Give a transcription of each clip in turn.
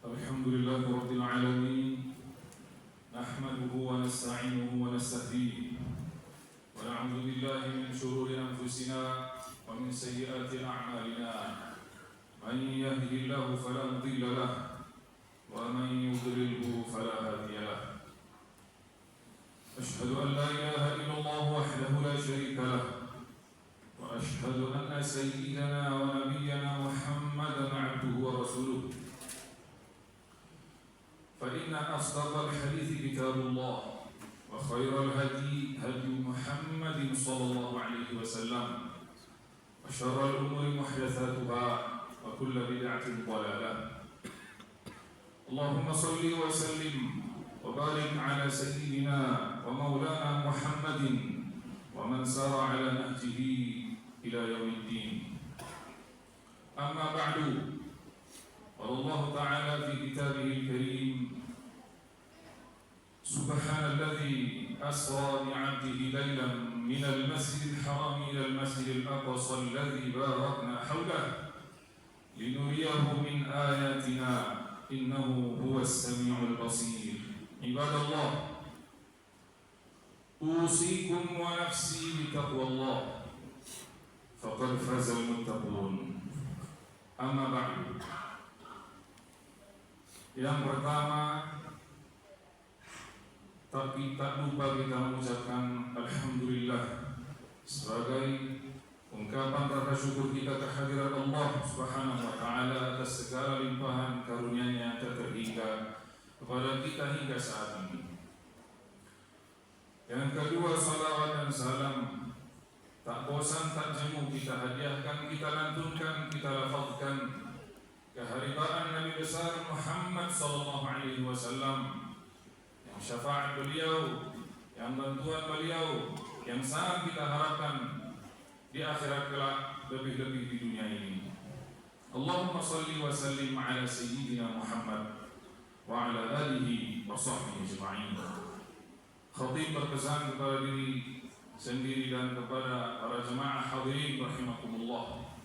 الحمد لله رب العالمين نحمده ونستعينه ونستهديه ونعوذ بالله من شرور أنفسنا ومن سيئات أعمالنا من يهده الله فلا مضل له ومن يضلله فلا هادي له أشهد أن لا إله إلا الله وحده لا شريك له وأشهد أن سيدنا ونبينا محمدا عبده ورسوله فإن أصدق الحديث كتاب الله وخير الهدي هدي محمد صلى الله عليه وسلم وشر الأمور محدثاتها وكل بدعة ضلالة اللهم صل وسلم وبارك على سيدنا ومولانا محمد ومن سار على نهجه إلى يوم الدين أما بعد قال الله تعالى في كتابه الكريم سبحان الذي أسرى بعبده ليلا من المسجد الحرام إلى المسجد الأقصى الذي باركنا حوله لنريه من آياتنا إنه هو السميع البصير عباد الله أوصيكم ونفسي بتقوى الله فقد فاز المتقون أما بعد. Yang pertama, tak lupa kita mengucapkan Alhamdulillah sebagai ungkapan rasa syukur kita kehadirat Allah Subhanahu wa Ta'ala atas segala limpahan karunia-Nya tak terhingga kepada kita hingga saat ini. Yang kedua, salawat dan salam tak bosan tak jemu kita hadiahkan, kita lantunkan, kita lafazkan keharibaan Nabi besar Muhammad sallallahu alaihi wasallam, yang syafaat beliau, yang bantuan beliau, yang sangat kita harapkan di akhirat kelak, lebih-lebih di dunia ini. Allahumma salli wa sallim ala sayyidina Muhammad wa ala alihi wa sahbihi ajma'in. Khatib berpesan kepada diri sendiri dan kepada para jemaah hadirin rahimakumullah,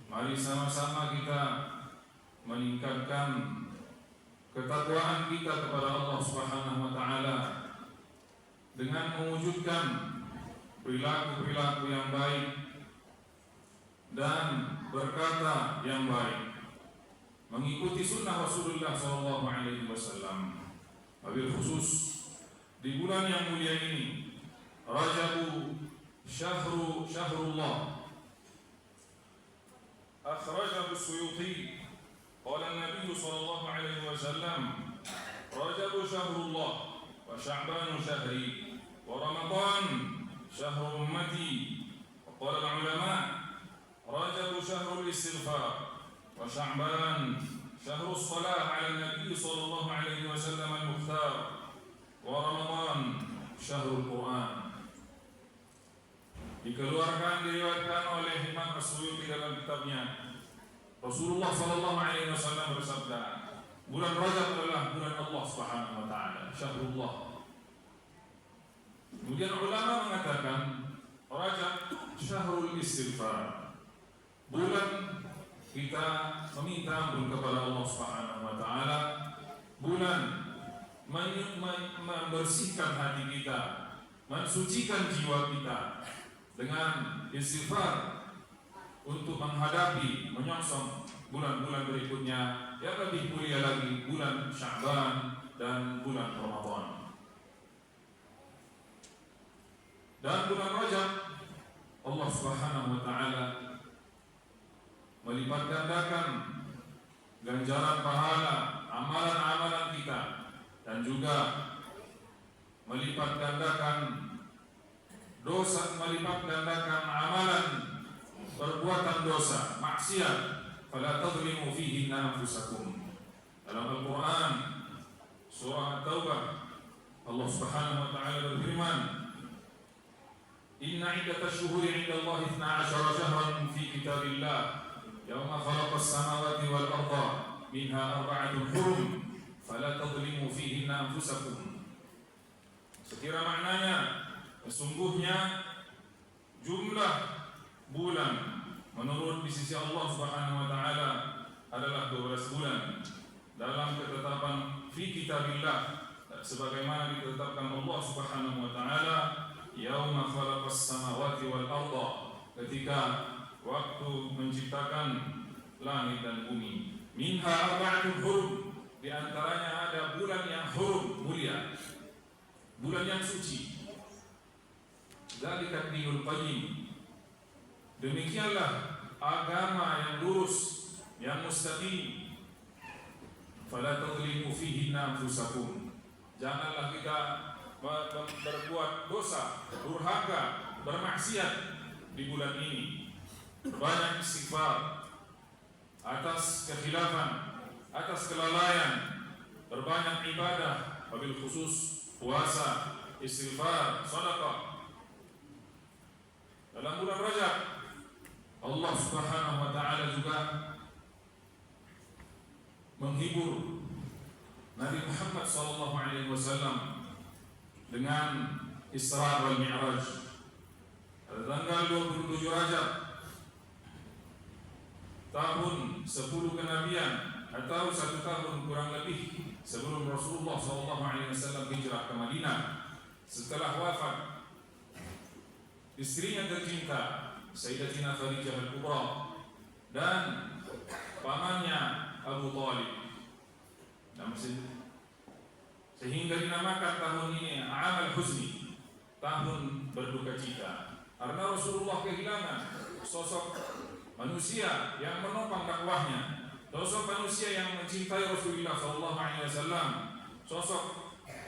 mari sama-sama kita meningkatkan ketakwaan kita kepada Allah Subhanahu wa Ta'ala dengan mewujudkan perilaku-perilaku yang baik dan berkata yang baik, mengikuti sunnah Rasulullah sallallahu alaihi wasallam. Wabil khusus di bulan yang mulia ini, Rajab syahrullah. أخرجه السيوطي قال النبي صلى الله عليه وسلم رجب شهر الله وشعبان شهري ورمضان شهر أمتي. وقال العلماء رجب شهر الاستغفار وشعبان شهر الصلاة على النبي صلى الله عليه وسلم المختار ورمضان شهر القرآن. Dikeluarkan, diriwayatkan oleh Imam As-Suyuti dalam kitabnya, Rasulullah sallallahu alaihi wasallam bersabda, bulan Rajab adalah bulan Allah Subhanahu wa Ta'ala, syahrullah. Kemudian ulama mengatakan Rajab syahrul istighfar, bulan kita meminta ampun kepada Allah Subhanahu wa Ta'ala, bulan membersihkan hati kita, mensucikan jiwa kita dengan istighfar untuk menghadapi, menyongsong bulan-bulan berikutnya yang lebih mulia lagi, bulan Sya'ban dan bulan Ramadan. Dan bulan Rajab Allah Subhanahu wa Ta'ala melipat gandakan ganjaran pahala amalan-amalan kita, dan juga melipat gandakan dosa, melipat gandakan amalan perbuatan dosa, maksiat. Fala tadhlimu fihi anfusakum. Dalam Al-Quran surah At-Taubah, Allah Subhanahu wa Ta'ala berfirman, Inna iddatash shuhuri 'inda Allah 12 shahran fi kitabillah yawma khalaqas samawati wal arda minha arba'atun hurum fala tadhlimu fihi anfusakum. Sekira maknanya, sesungguhnya jumlah bulan menurut di sisi Allah Subhanahu wa Ta'ala adalah 12 bulan, dalam ketetapan fi kitabillah, sebagaimana ditetapkan Allah Subhanahu wa taala, yauma khalaqas samawati wal arda, ketika waktu menciptakan langit dan bumi. Minha arba'atun hurum, di antaranya ada bulan yang hurum, mulia, bulan yang suci. Dzalika dinul qayyim, demikianlah agama yang lurus, yang mustaqim. Fala tadlimu fihi anfusakum, janganlah kita berbuat dosa, durhaka, bermaksiat di bulan ini. Banyak istighfar atas kekhilafan, atas kelalaian, berbanyak ibadah, wabil khusus puasa, istighfar, sedekah. Dalam bulan Rajab, Allah Subhanahu wa taala juga menghibur Nabi Muhammad sallallahu alaihi wasallam dengan Isra wal Mi'raj. Pada tanggal 27 Rajab tahun 10 kenabian atau 1 tahun kurang lebih sebelum Rasulullah sallallahu alaihi wasallam hijrah ke Madinah, setelah wafat istrinya tercinta Sayyidatina Khadijah al-Kubra dan pamannya Abu Talib, sehingga dinamakan tahun ini Amal Huzni, tahun berduka cita, karena Rasulullah kehilangan sosok manusia yang menopang dakwahnya, sosok manusia yang mencintai Rasulullah SAW, sosok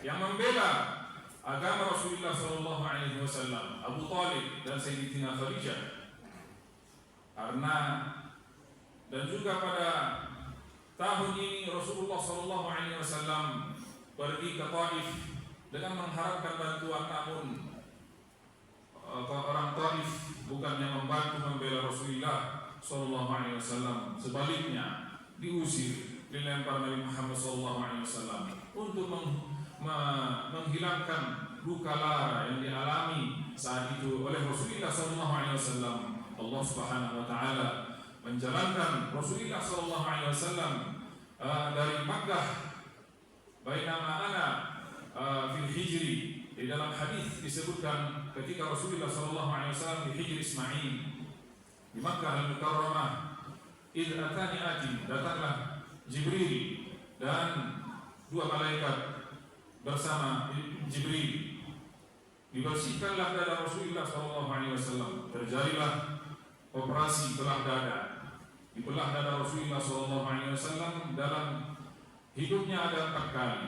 yang membela agama Rasulullah SAW, Abu Talib dan Sayyidatina Khadijah. Karena dan juga pada tahun ini Rasulullah SAW pergi ke Taif dengan mengharapkan bantuan, namun orang Taif bukannya membantu membela Rasulullah SAW, sebaliknya diusir, dilempar Nabi Muhammad SAW untuk menghilangkan luka lara yang dialami saat itu oleh Rasulullah SAW. Allah Subhanahu wa taala menjalankan Rasulullah SAW dari Makkah, bainama ana fil hijri. Di dalam hadis disebutkan ketika Rasulullah SAW di Hijri Ismail di Makkah Al-Mukarramah, idh atani atin, datanglah Jibril dan 2 malaikat bersama Jibril, dibersihkanlah dada Rasulullah SAW. Terjadilah operasi belah dada, dibelah dada Rasulullah SAW. Dalam hidupnya ada 4 kali,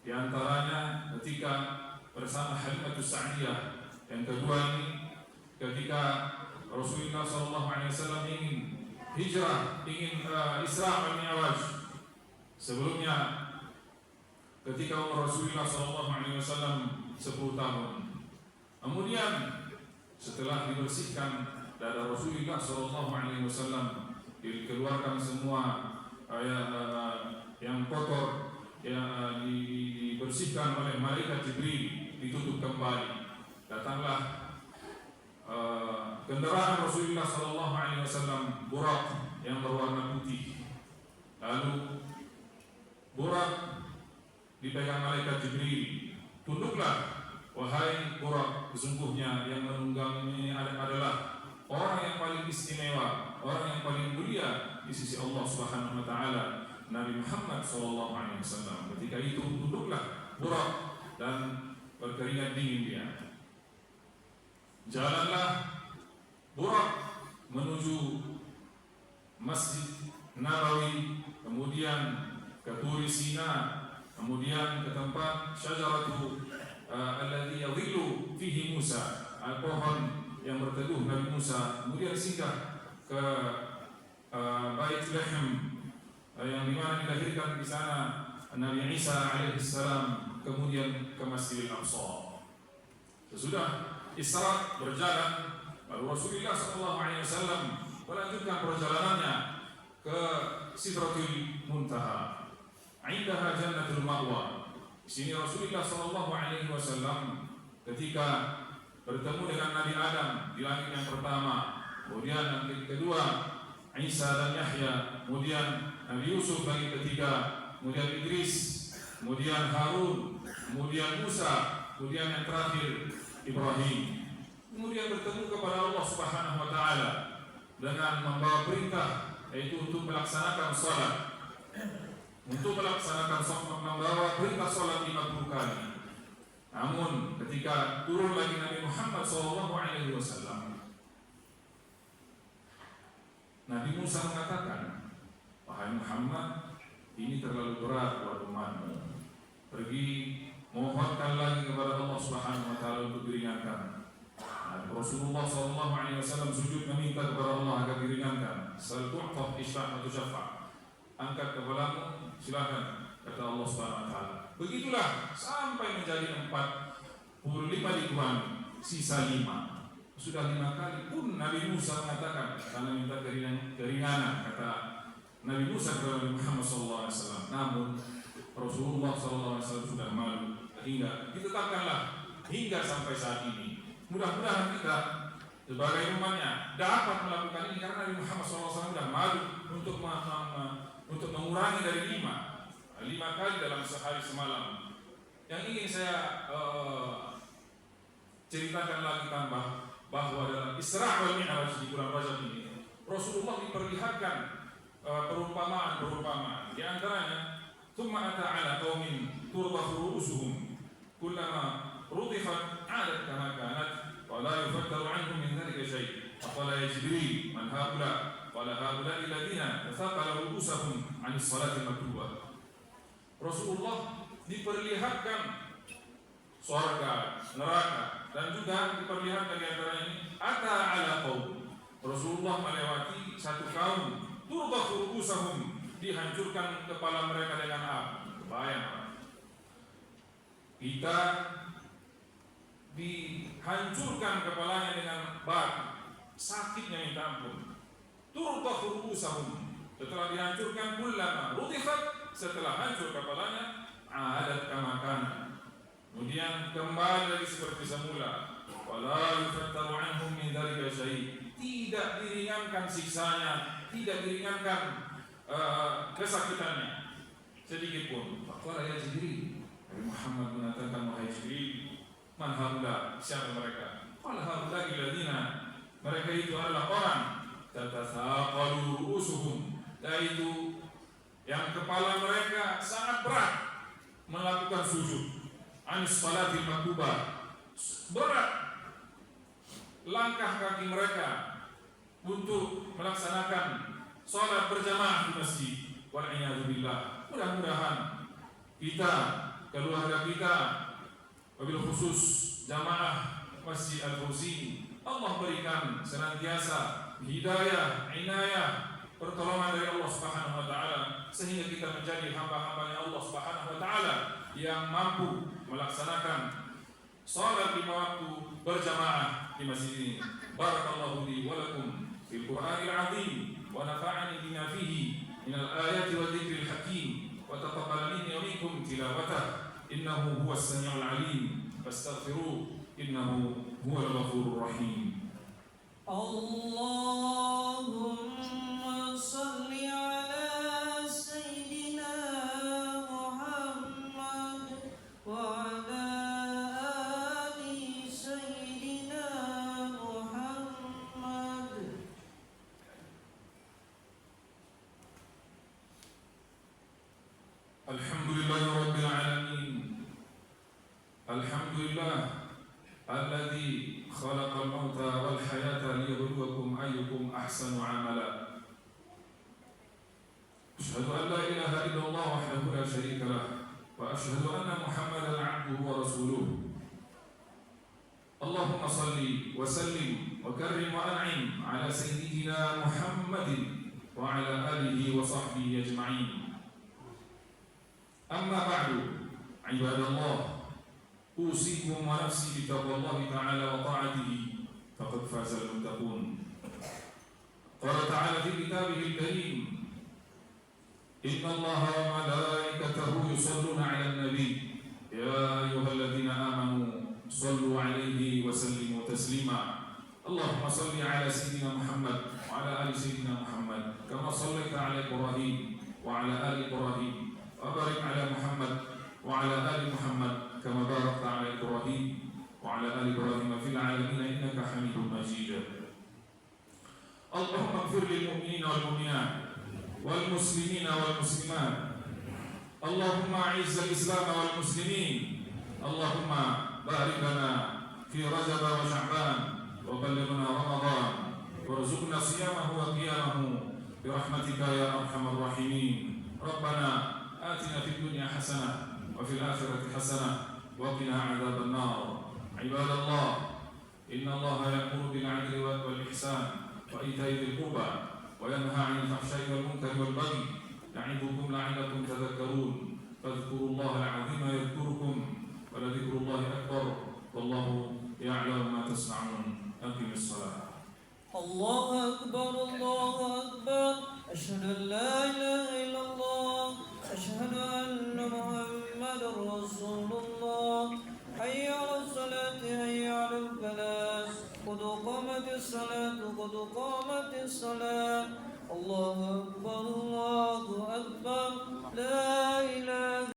di antaranya ketika bersama Halimatus Sa'diyah. Yang kedua ini ketika Rasulullah SAW ingin hijrah, ingin Isra wal Mi'raj. Sebelumnya ketika umur Rasulullah SAW 10 tahun. Kemudian setelah dibersihkan dada Rasulullah SAW, dikeluarkan semua yang kotor, yang dibersihkan oleh malaikat Jibril, ditutup kembali. Datanglah kendaraan Rasulullah SAW, Burak yang berwarna putih. Lalu Burak dipegang malaikat Jibril. Tunduklah wahai Burak, sesungguhnya yang menunggang ini adalah orang yang paling istimewa, orang yang paling mulia di sisi Allah Subhanahu wa taala, Nabi Muhammad SAW. Ketika itu tunduklah Burak dan berkeringat dingin dia. Jalanlah Burak menuju Masjid Nabawi, kemudian ke Turi Sina, kemudian ke tempat syajaratu alladhi yadhillu fihi Musa, pohon yang berteduh Nabi Musa. Kemudian singgah ke Bait Lahm, yang dimana dilahirkan di sana Nabi Isa alaihissalam. Kemudian ke Masjidil Aqsa. Sesudah Isra berjalan, lalu Rasulullah SAW melanjutkan perjalanannya ke Sidratul Muntaha, indaha Jannatul Ma'wa. Di sini Rasulullah SAW ketika bertemu dengan Nabi Adam di langit yang pertama, kemudian yang kedua Isa dan Yahya, kemudian Nabi Yusuf bagi ketiga, kemudian Idris, kemudian Harun, kemudian Musa, kemudian yang terakhir Ibrahim. Kemudian bertemu kepada Allah Subhanahu wa taala dengan membawa perintah, yaitu untuk melaksanakan salat. Untuk melaksanakan salat, membawa perintah salat 50 kali. Namun ketika turun lagi Nabi Muhammad SAW, Nabi Musa mengatakan, wahai Muhammad, ini terlalu berat buat umatmu. Pergi mohonkan lagi kepada Allah Subhanahu wa taala untuk diringankan. Rasulullah SAW sujud meminta kepada Allah agar diringankan. Sal tu'tah isfa' atau syafa'. Angkat kepalamu, silakan, kata Allah Subhanahu wa taala. Begitulah sampai menjadi 45 ribuan, sisa 5. Sudah 5 kali pun Nabi Musa mengatakan, karena minta keringanan, kata Nabi Musa kepada Nabi Muhammad SAW. Namun Rasulullah SAW sudah malu, hingga ditetapkanlah hingga sampai saat ini. Mudah-mudahan kita sebagai umatnya dapat melakukan ini, karena Nabi Muhammad SAW sudah malu untuk mengurangi dari 5 kali dalam sehari semalam. Yang ingin saya ceritakan lagi tambah, bahwa dalam Isra wal Mi'raj di bulan Rajab ini Rasulullah diperlihatkan perumpamaan. Di antaranya, "Tsumma ata 'ala qaumin turbahu ru'usuhum kullama rudifat 'adat kama kanat wa la yufattaru 'anhum min dhalika syai'. Faqala ya Jibril, man haula? Qala haula'i alladziina tathaqala ru'usuhum 'anis salati maktubah." Rasulullah diperlihatkan surga, neraka, dan juga diperlihatkan di antara ini ata ala qaum. Rasulullah melewati satu kaum, turbahu ru'usuhum, dihancurkan kepala mereka dengan api. Kebayang, kita dihancurkan kepalanya dengan batu, sakitnya minta ampun. Turbahu ru'usuhum, setelah dihancurkan, kullama rutifat, setelah hancur kepalanya, adat kama kana, kemudian kembali lagi seperti semula. Wala yufattaru anhum min dzalika syai', tidak diringankan siksanya, tidak diringankan kesakitannya sedikit pun. Faqala ya Jibril, Nabi Muhammad mengatakan, wahai Jibril, man haula, siapa mereka? Qala haula alladziina, mereka itu adalah orang tatathaqalu ru'usuhum, yaitu yang kepala mereka sangat berat melakukan sujud. Anis salatil maktubah, berat langkah kaki mereka untuk melaksanakan salat berjamaah di masjid. Wal-'iyadzu billah. Mudah-mudahan kita, keluarga kita, wabil khusus jamaah Masjid Al-Fawzi, Allah berikan senantiasa hidayah, inayah, pertolongan dari Allah Subhanahu wa taala, sehingga kita menjadi hamba-hambanya Allah Subhanahu wa taala yang mampu melaksanakan salat 5 waktu berjamaah di masjid ini. Barakallahu li wa lakum fil Qur'anil 'azim wa nafa'ani bima fihi minal ayati wa dzikril hakim wa taqabbal minni wa minkum tilawatah innahu huwas samiul 'alim fastaghfiruhu innahu huwal ghafurur rahim. Allahumma shalli ala sayyidina Muhammad wa ala ali sayyidina Muhammad. Alhamdulillahi rabbil alamin. Alhamdulillah alladzi khalaqal mauta wal hayata liyabluwakum ayyukum ahsanu amala. Asyhadu an la ilaha illallah wahdahu la syarika lah wa asyhadu anna Muhammadan 'abduhu wa rasuluh. Allahumma shalli wa sallim wa karrim wa an'im ala sayyidina Muhammadin wa ala alihi wa sahbihi ajma'in. Amma ba'du, ibadallah, usikum wa nafsi bitaqwallahi ta'ala wa ta'atihi faqad fazal muttaqun. Qala ta'ala fi kitabihi al-karim, inna Allaha wa malaikatahu yusalluna 'alan nabi ya ayyuhalladzina amanu sallu 'alaihi wa sallimu taslima. Allahumma salli 'ala sayyidina Muhammad wa 'ala ali sayyidina Muhammad كما صليت على إبراهيم وعلى آل إبراهيم وبارك على محمد وعلى آل محمد كما باركت على إبراهيم وعلى آل إبراهيم في العالمين إنك حميد مجيد. اللهم اغفر للمؤمنين والمؤمنات والمسلمين والمسلمات. اللهم أعز الإسلام والمسلمين. اللهم بارك لنا في رجب وشعبان وبلغنا رمضان وارزقنا صيامه وقيامه برحمتك يا أرحم الراحمين. ربنا آتنا في الدنيا حسنة وفي الآخرة حسنة وقنا عذاب النار. عباد الله، إن الله يأمر بالعدل والإحسان وإيتاء ذي القربى وينهى عن الفحشاء والمنكر والبغي يعظكم لعلكم تذكرون. فاذكروا الله العظيم يذكركم ولذكر الله أكبر والله يعلم ما تصنعون. أقم الصلاة. الله أكبر الله أكبر أشهد أن لا إله إلا الله أشهد أن محمدا رسول الله. حي على الصلاة حي على الفلاح قد قامت الصلاة قد قامت الصلاة. الله أكبر الله أكبر لا